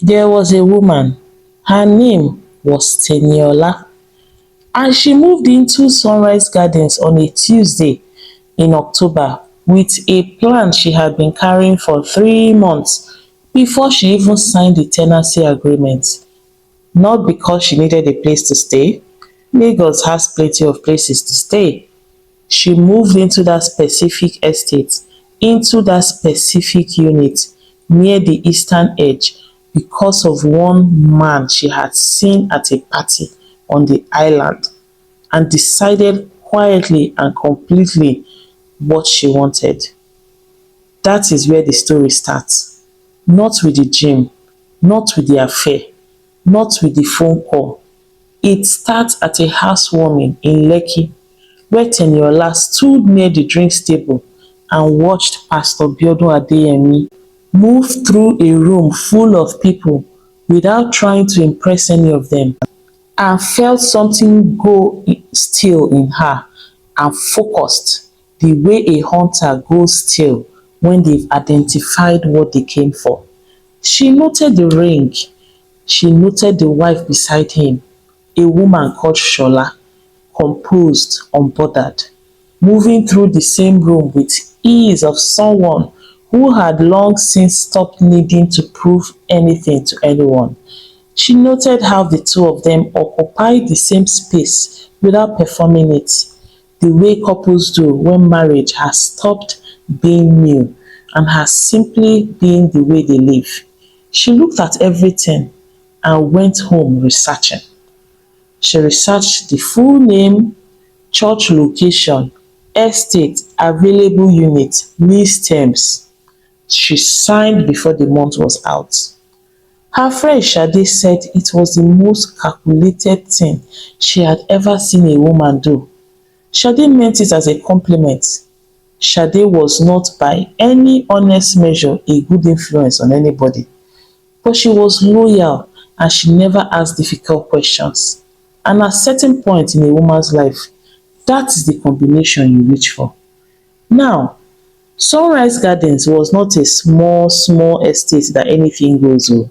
There was a woman. Her name was Teniola, and she moved into Sunrise Gardens on a Tuesday in October with a plan she had been carrying for 3 months before she even signed the tenancy agreement. Not because she needed a place to stay. Lagos has plenty of places to stay. She moved into that specific estate, into that specific unit near the eastern edge because of one man she had seen at a party on the island, and decided quietly and completely what she wanted. That is where the story starts. Not with the gym, not with the affair, not with the phone call. It starts at a housewarming in Lekki, where Teniola stood near the drinks table and watched Pastor Biodun Adeyemi move through a room full of people without trying to impress any of them, and felt something go still in her and focused the way a hunter goes still when they've identified what they came for. She noted the ring. She noted the wife beside him, a woman called Shola, composed, unbothered, moving through the same room with ease of someone who had long since stopped needing to prove anything to anyone. She noted how the two of them occupied the same space without performing it, the way couples do when marriage has stopped being new and has simply been the way they live. She looked at everything and went home researching. She researched the full name, church location, estate, available unit, lease terms. She signed before the month was out. Her friend Shade said it was the most calculated thing she had ever seen a woman do. Shade meant it as a compliment. Shade was not by any honest measure a good influence on anybody, but she was loyal and she never asked difficult questions. And at certain point in a woman's life, that is the combination you reach for. Now, Sunrise Gardens was not a small estate that anything goes oh.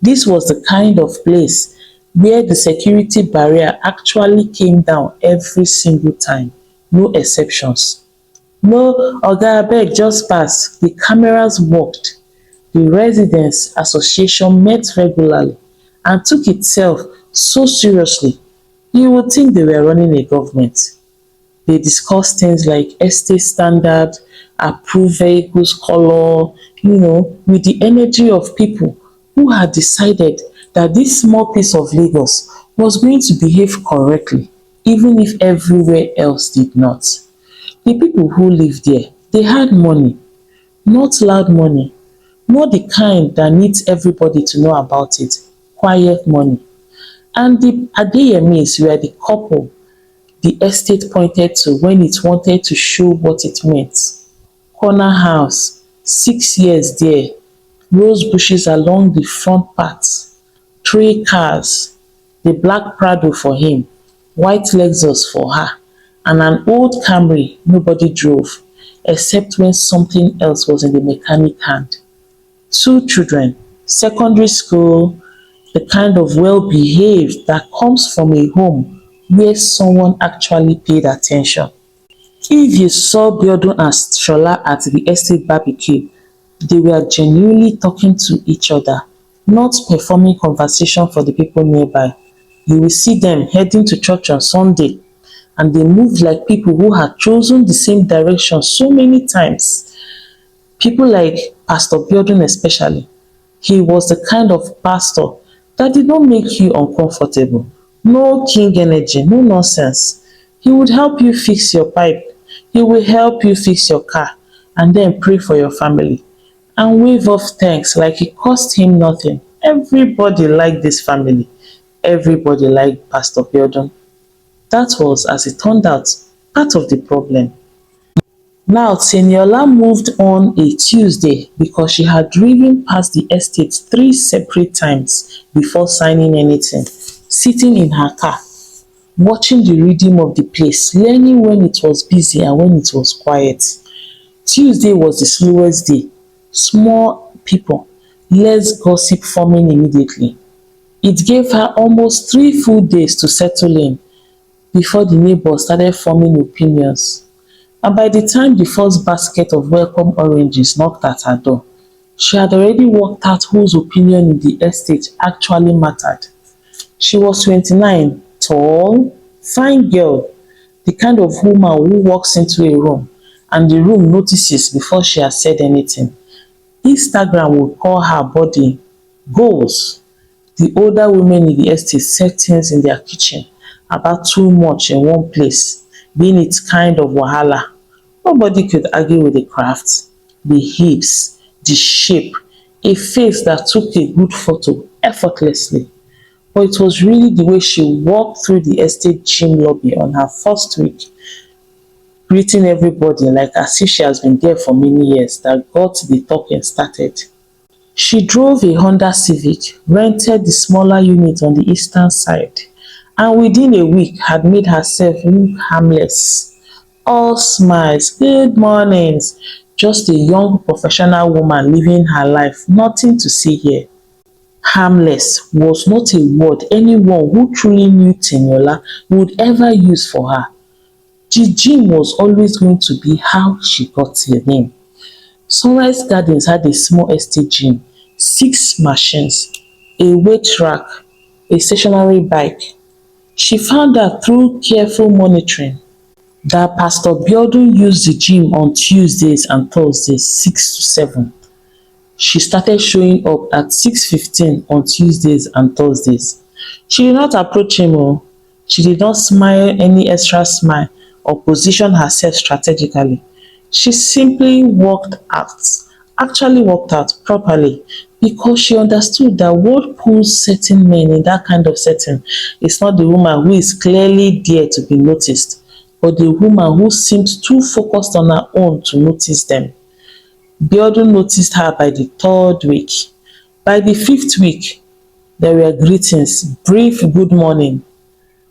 This was the kind of place where the security barrier actually came down every single time, no exceptions. No oga abeg just pass, the cameras worked. The residents association met regularly and took itself so seriously you would think they were running a government. They discussed things like estate standard, approved vehicles colour, with the energy of people who had decided that this small piece of Lagos was going to behave correctly even if everywhere else did not. The people who lived there, they had money, not loud money, not the kind that needs everybody to know about it, quiet money. And the Adeyemis were the couple the estate pointed to when it wanted to show what it meant. Corner house, 6 years there, rose bushes along the front path, 3 cars, the black Prado for him, white Lexus for her, and an old Camry nobody drove except when something else was in the mechanic hand. 2 children, secondary school, the kind of well-behaved that comes from a home where someone actually paid attention. If you saw Biodun and Shola at the estate barbecue, they were genuinely talking to each other, not performing conversation for the people nearby. You will see them heading to church on Sunday, and they moved like people who had chosen the same direction so many times. People like Pastor Biodun especially. He was the kind of pastor that did not make you uncomfortable. No king energy, no nonsense. He would help you fix your pipe. He will help you fix your car and then pray for your family and wave off thanks like it cost him nothing. Everybody liked this family. Everybody liked Pastor Biodun. That was, as it turned out, part of the problem. Now, Teniola moved on a Tuesday because she had driven past the estate 3 separate times before signing anything, sitting in her car, watching the rhythm of the place, learning when it was busy and when it was quiet. Tuesday was the slowest day. Small people, less gossip forming immediately. It gave her almost 3 full days to settle in before the neighbors started forming opinions. And by the time the first basket of welcome oranges knocked at her door, she had already worked out whose opinion in the estate actually mattered. She was 29, tall, fine girl, the kind of woman who walks into a room and the room notices before she has said anything. Instagram would call her body goals. The older women in the estate set things in their kitchen about too much in one place, being it kind of wahala. Nobody could argue with the craft, the hips, the shape, a face that took a good photo effortlessly. But it was really the way she walked through the estate gym lobby on her first week, greeting everybody like as if she has been there for many years, that got the talking started. She drove a Honda Civic, rented the smaller unit on the eastern side, and within a week had made herself look harmless. All smiles, good mornings, just a young professional woman living her life, nothing to see here. Harmless was not a word anyone who truly knew Teniola would ever use for her. The gym was always going to be how she got her name. Sunrise Gardens had a small estate gym, 6 machines, a weight rack, a stationary bike. She found out through careful monitoring that Pastor Biodun used the gym on Tuesdays and Thursdays 6 to 7. She started showing up at 6:15 on Tuesdays and Thursdays. She did not approach him she did not smile any extra smile or position herself strategically. She simply actually walked out properly, because she understood that what pulls certain men in that kind of setting is not the woman who is clearly there to be noticed, but the woman who seems too focused on her own to notice them. Biodun noticed her by the third week. By the fifth week, there were greetings, brief good morning,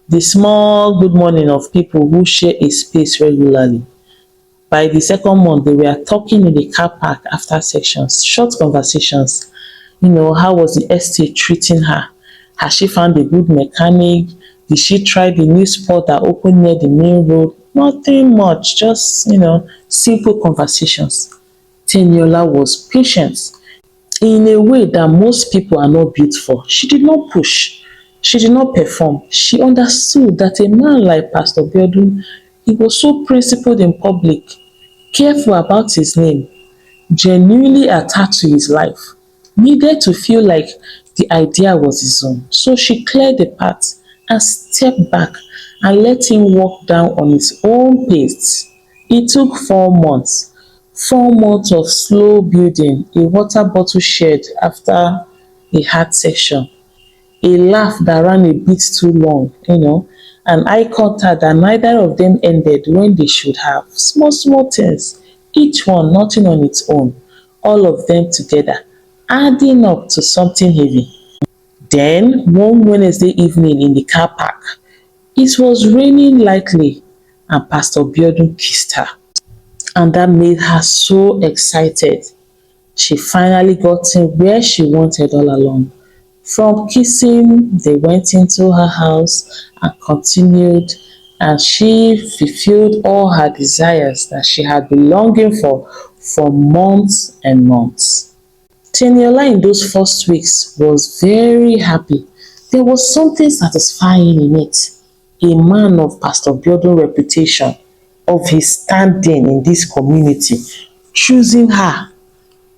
the small good morning of people who share a space regularly. By the second month, they were talking in the car park after sections, short conversations. How was the estate treating her? Has she found a good mechanic? Did she try the new spot that opened near the main road? Nothing much, just, simple conversations. Teniola was patient in a way that most people are not built for. She did not push. She did not perform. She understood that a man like Pastor Biodun, he was so principled in public, careful about his name, genuinely attached to his life, needed to feel like the idea was his own. So she cleared the path and stepped back and let him walk down on his own pace. It took 4 months. 4 months of slow building, a water bottle shared after a hard session, a laugh that ran a bit too long, an eye contact that neither of them ended when they should have. Small, small things, each one nothing on its own, all of them together, adding up to something heavy. Then, one Wednesday evening in the car park, it was raining lightly and Pastor Biodun kissed her. And that made her so excited. She finally got him where she wanted all along. From kissing, they went into her house and continued, and she fulfilled all her desires that she had been longing for months and months. Teniola in those first weeks was very happy. There was something satisfying in it. A man of Pastor Biodun's reputation, of his standing in this community, choosing her.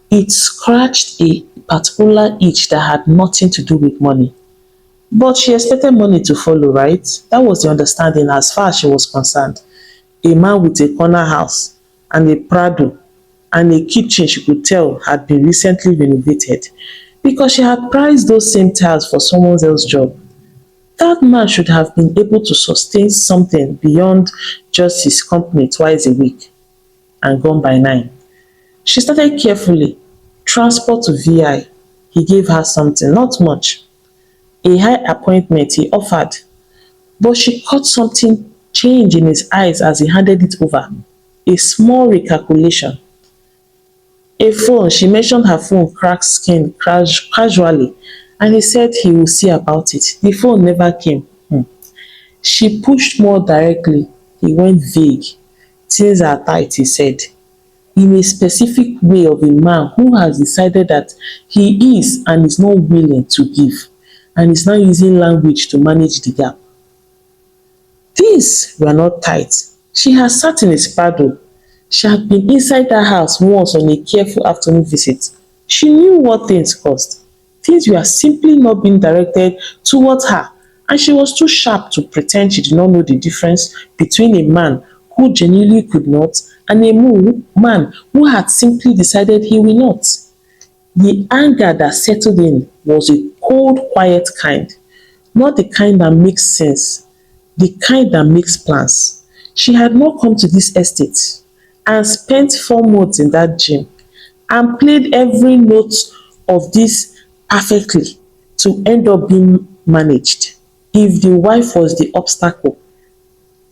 It scratched a particular itch that had nothing to do with money. But she expected money to follow, right? That was the understanding as far as she was concerned. A man with a corner house and a Prado and a kitchen she could tell had been recently renovated, because she had priced those same tiles for someone else's job. That man should have been able to sustain something beyond just his company twice a week and gone by 9. She started carefully. Transport to VI. He gave her something, not much. A high appointment he offered, but she caught something change in his eyes as he handed it over. A small recalculation. A phone, she mentioned her phone cracked screen casually, and he said he will see about it. The phone never came. She pushed more directly. He went vague. Things are tight, he said, in a specific way of a man who has decided that he is and is not willing to give, and is now using language to manage the gap. Things were not tight. She had sat in a sparrow. She had been inside that house once on a careful afternoon visit. She knew what things cost. Things were simply not being directed towards her, and she was too sharp to pretend she did not know the difference between a man who genuinely could not and a man who had simply decided he will not. The anger that settled in was a cold, quiet kind, not the kind that makes sense, the kind that makes plans. She had not come to this estate and spent 4 months in that gym and played every note of this perfectly to end up being managed. If the wife was the obstacle,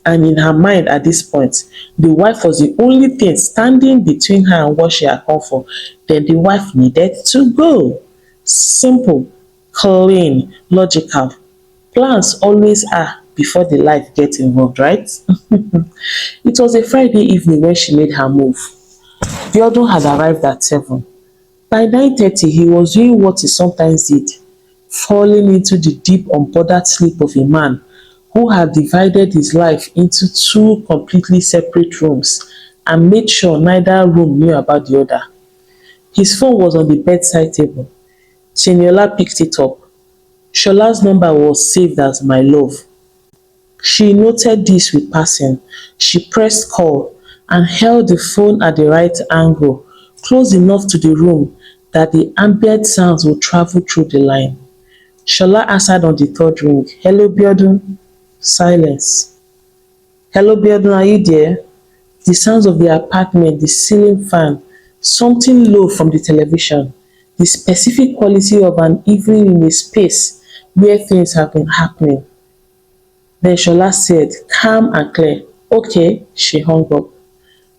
and in her mind at this point, the wife was the only thing standing between her and what she had come for, then the wife needed to go. Simple, clean, logical. Plans always are before the life gets involved, right? It was a Friday evening when she made her move. Biodun had arrived at 7. By 9:30, he was doing what he sometimes did, falling into the deep, unbothered sleep of a man who had divided his life into two completely separate rooms and made sure neither room knew about the other. His phone was on the bedside table. Teniola picked it up. Shola's number was saved as "My Love." She noted this with passing. She pressed call and held the phone at the right angle, close enough to the room that the ambient sounds would travel through the line. Shola answered on the third ring. "Hello, Biodun." Silence. "Hello, Biodun, are you there?" The sounds of the apartment, the ceiling fan, something low from the television, the specific quality of an evening in a space where things have been happening. Then Shola said, calm and clear, "Okay." She hung up.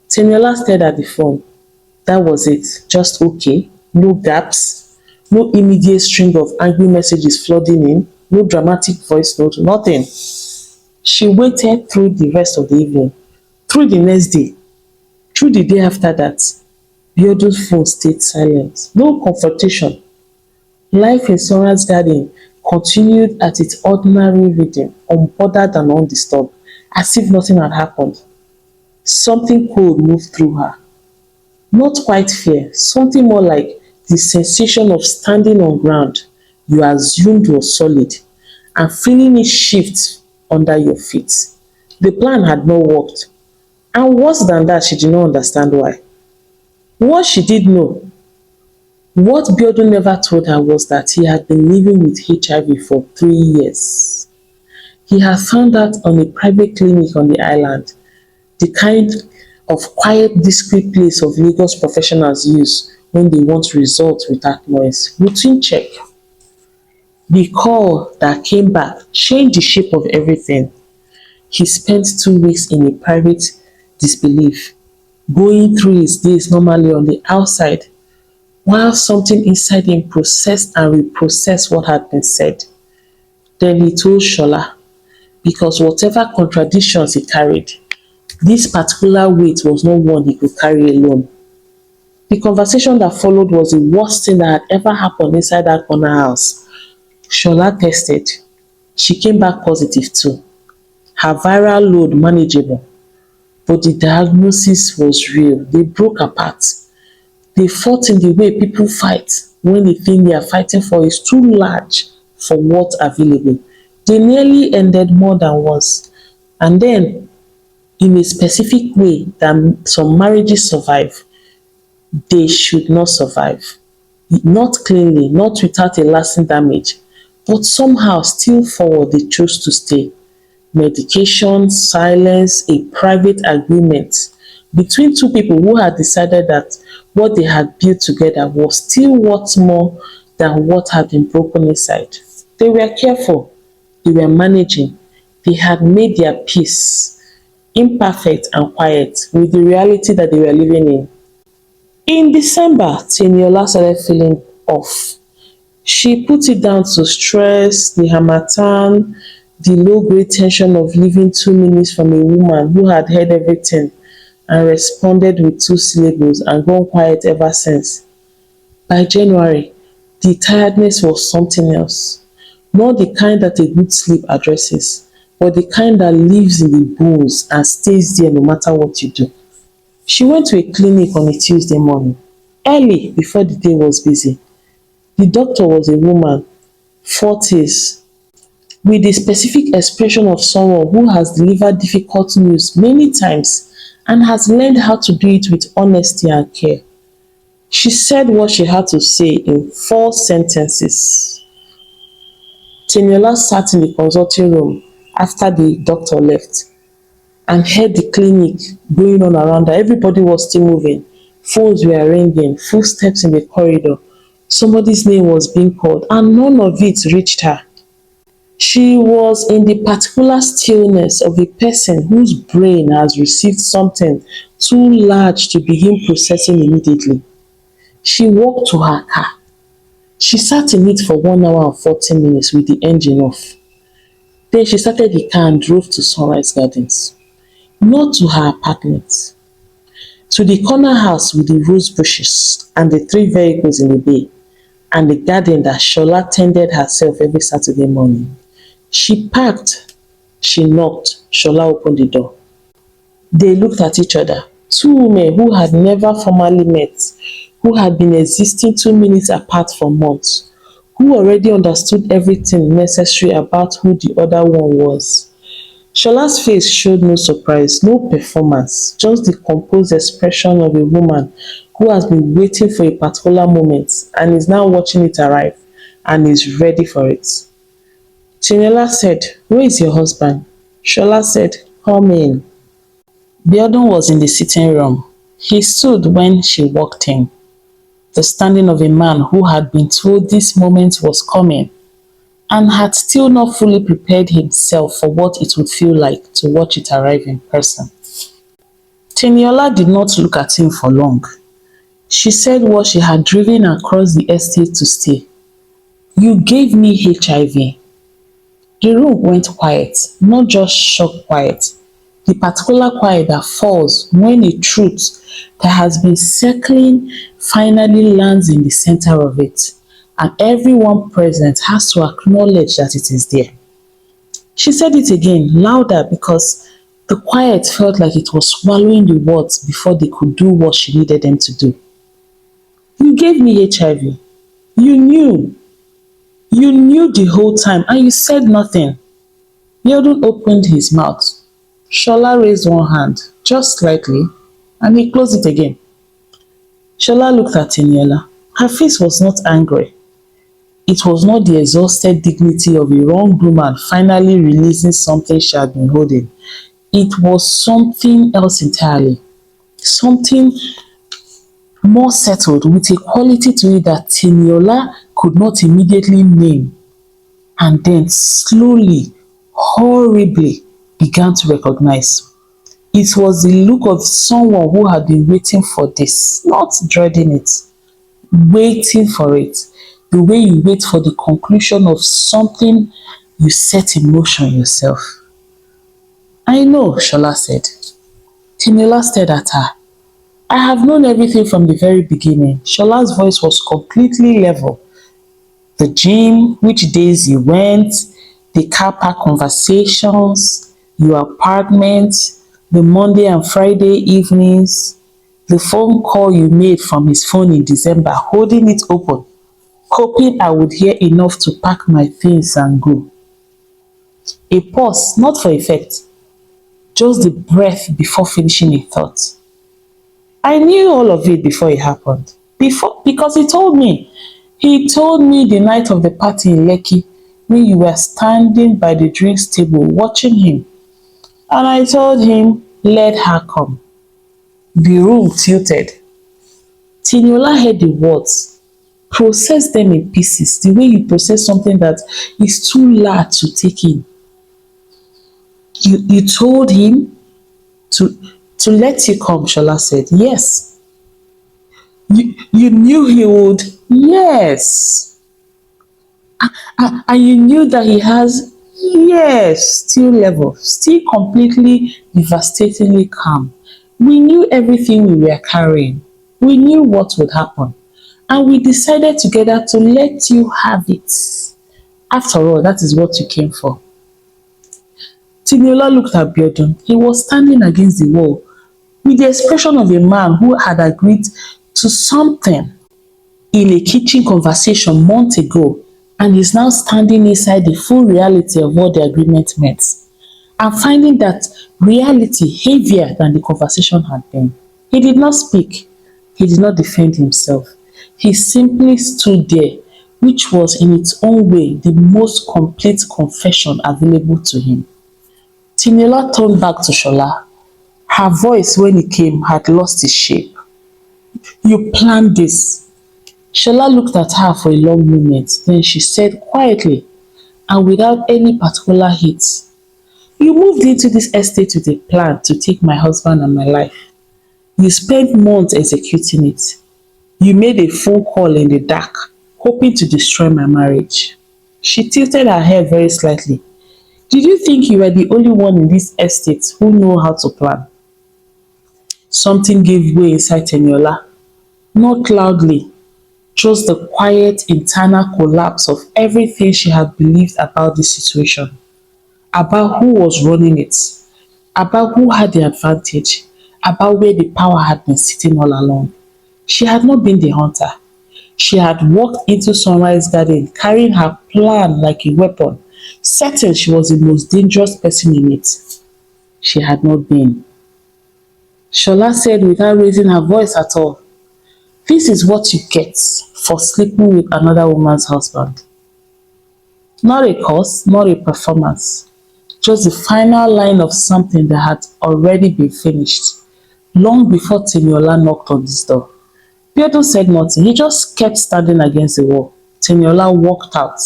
Teniola stared at the phone. That was it. Just okay. No gaps. No immediate string of angry messages flooding in. No dramatic voice note. Nothing. She waited through the rest of the evening. Through the next day. Through the day after that. Biodun's phone stayed silent. No confrontation. Life in Sora's garden continued at its ordinary rhythm, unbothered and undisturbed, as if nothing had happened. Something cold moved through her. Not quite fear, something more like the sensation of standing on ground you assumed was solid and feeling it shift under your feet. The plan had not worked, and worse than that, she did not understand why. What she did know, what Biodun never told her, was that he had been living with HIV for 3 years. He had found out on a private clinic on the island, the kind of quiet, discreet place of Lagos professionals use when they want results without noise. Routine check. The call that came back changed the shape of everything. He spent 2 weeks in a private disbelief, going through his days normally on the outside, while something inside him processed and reprocessed what had been said. Then he told Shola, because whatever contradictions he carried, this particular weight was not one he could carry alone. The conversation that followed was the worst thing that had ever happened inside that corner house. Shola tested. She came back positive too. Her viral load manageable. But the diagnosis was real. They broke apart. They fought in the way people fight when the thing they are fighting for is too large for what's available. They nearly ended more than once. And then, in a specific way that some marriages survive, they should not survive. Not cleanly, not without a lasting damage, but somehow still forward they chose to stay. Medication, silence, a private agreement between two people who had decided that what they had built together was still worth more than what had been broken inside. They were careful, they were managing, they had made their peace, imperfect and quiet, with the reality that they were living in. In December, Teniola started feeling off. She put it down to stress, the harmattan, the low grade tension of living 2 minutes from a woman who had heard everything and responded with two syllables and gone quiet ever since. By January, the tiredness was something else. Not the kind that a good sleep addresses, but the kind that lives in the bones and stays there no matter what you do. She went to a clinic on a Tuesday morning, early before the day was busy. The doctor was a woman, 40s, with the specific expression of someone who has delivered difficult news many times and has learned how to do it with honesty and care. She said what she had to say in 4 sentences. Teniola sat in the consulting room after the doctor left and heard the clinic going on around her. Everybody was still moving. Phones were ringing, footsteps in the corridor. Somebody's name was being called, and none of it reached her. She was in the particular stillness of a person whose brain has received something too large to begin processing immediately. She walked to her car. She sat in it for 1 hour and 40 minutes with the engine off. Then she started the car and drove to Sunrise Gardens. Not to her apartment, to the corner house with the rose bushes and the three vehicles in the bay and the garden that Shola tended herself every Saturday morning. She parked, she knocked, Shola opened the door. They looked at each other. Two women who had never formally met, who had been existing 2 minutes apart for months, who already understood everything necessary about who the other one was. Shola's face showed no surprise, no performance, just the composed expression of a woman who has been waiting for a particular moment and is now watching it arrive and is ready for it. Teniola said, "Where is your husband?" Shola said, "Come in." Biodun was in the sitting room. He stood when she walked in, the standing of a man who had been told this moment was coming and had still not fully prepared himself for what it would feel like to watch it arrive in person. Teniola did not look at him for long. She said what she had driven across the estate to say. "You gave me HIV." The room went quiet, not just shock quiet, the particular quiet that falls when a truth that has been circling finally lands in the center of it, and everyone present has to acknowledge that it is there. She said it again, louder, because the quiet felt like it was swallowing the words before they could do what she needed them to do. "You gave me HIV. You knew. You knew the whole time and you said nothing." Biodun opened his mouth. Shola raised one hand, just slightly, and he closed it again. Shola looked at Teniola. Her face was not angry. It was not the exhausted dignity of a wronged woman finally releasing something she had been holding. It was something else entirely. Something more settled with a quality to it that Teniola could not immediately name, and then slowly, horribly began to recognize. It was the look of someone who had been waiting for this, not dreading it, waiting for it. The way you wait for the conclusion of something you set in motion yourself. "I know," Shola said. Teniola stared at her. "I have known everything from the very beginning." Shola's voice was completely level. The gym, which days you went, the car park conversations, your apartment, the Monday and Friday evenings, the phone call you made from his phone in December, holding it open, hoping I would hear enough to pack my things and go. A pause, not for effect, just the breath before finishing a thought. I knew all of it before it happened. Because he told me. He told me the night of the party in Lekki when you were standing by the drinks table watching him. And I told him, let her come. The room tilted. Teniola heard the words, processed them in pieces, the way you process something that is too large to take in. You told him to let you come, Shola said. Yes. You knew he would. Yes. And you knew that he has, yes, still level, still completely devastatingly calm. We knew everything we were carrying. We knew what would happen. And we decided together to let you have it. After all, that is what you came for. Teniola looked at Biodun. He was standing against the wall with the expression of a man who had agreed to something in a kitchen conversation months ago and is now standing inside the full reality of what the agreement meant and finding that reality heavier than the conversation had been. He did not speak. He did not defend himself. He simply stood there, which was in its own way the most complete confession available to him. Tiniola turned back to Shola. Her voice, when it came, had lost its shape. You planned this. Shola looked at her for a long moment, then she said quietly and without any particular heat, you moved into this estate with a plan to take my husband and my life. You spent months executing it. You made a phone call in the dark, hoping to destroy my marriage. She tilted her head very slightly. Did you think you were the only one in this estate who know how to plan? Something gave way inside Teniola, not loudly, just the quiet internal collapse of everything she had believed about this situation, about who was running it, about who had the advantage, about where the power had been sitting all along. She had not been the hunter. She had walked into Sunrise Garden carrying her plan like a weapon, certain she was the most dangerous person in it. She had not been. Shola said without raising her voice at all, this is what you get for sleeping with another woman's husband. Not a cause, not a performance, just the final line of something that had already been finished long before Teniola knocked on this door. Biodun said nothing. He just kept standing against the wall. Teniola walked out,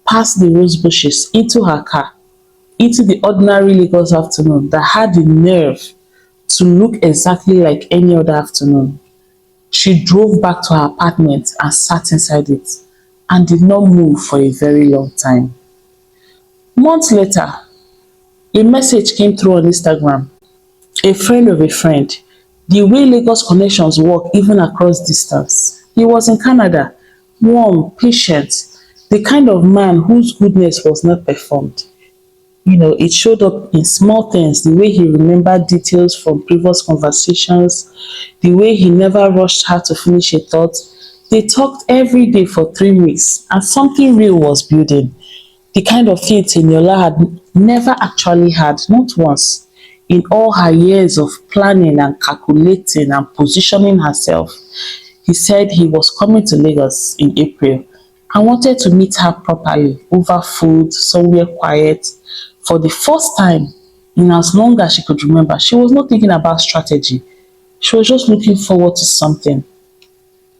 past the rose bushes, into her car, into the ordinary Lagos afternoon that had the nerve to look exactly like any other afternoon. She drove back to her apartment and sat inside it and did not move for a very long time. Months later, a message came through on Instagram. A friend of a friend. The way Lagos connections work even across distance. He was in Canada, warm, patient, the kind of man whose goodness was not performed. It showed up in small things, the way he remembered details from previous conversations, the way he never rushed her to finish a thought. They talked every day for 3 weeks, and something real was building. The kind of thing Teniola had never actually had, not once, in all her years of planning and calculating and positioning herself. He said he was coming to Lagos in April and wanted to meet her properly over food, somewhere quiet. For the first time in as long as she could remember, she was not thinking about strategy. She was just looking forward to something.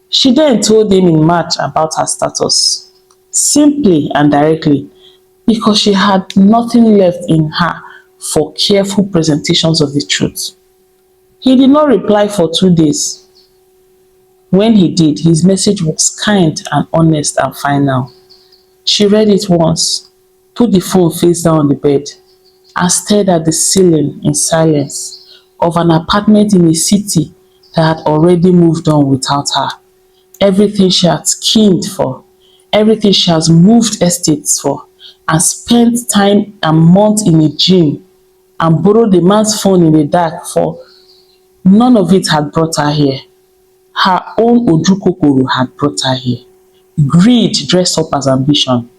She then told him in March about her status, simply and directly, because she had nothing left in her for careful presentations of the truth. He did not reply for 2 days. When he did, his message was kind and honest and final. She read it once, put the phone face down on the bed, and stared at the ceiling in silence of an apartment in a city that had already moved on without her. Everything she had schemed for, everything she has moved estates for, and spent time and months in a gym and borrowed a man's phone in the dark for, none of it had brought her here. Her own Ojukokoro had brought her here. Greed dressed up as ambition,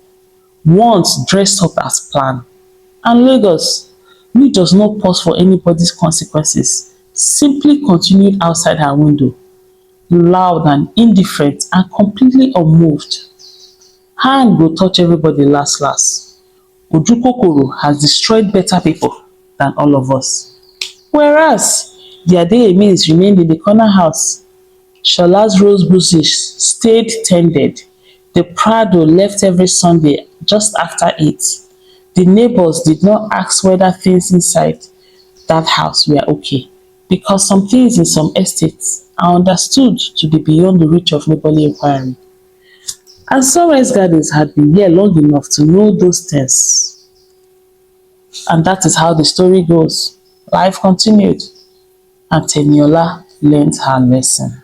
wants dressed up as plan. And Lagos, which does not pause for anybody's consequences, simply continued outside her window, loud and indifferent and completely unmoved. Hand go touch everybody last last. Ojukokoro has destroyed better people than all of us. Whereas the Adeyeminis remained in the corner house. Shola's rose bushes stayed tended. The Prado left every Sunday just after 8. The neighbors did not ask whether things inside that house were okay. because some things in some estates are understood to be beyond the reach of neighborly inquiry. And Sunrise Gardens had been here long enough to know those things. And that is how the story goes. Life continued, and Teniola learned her lesson.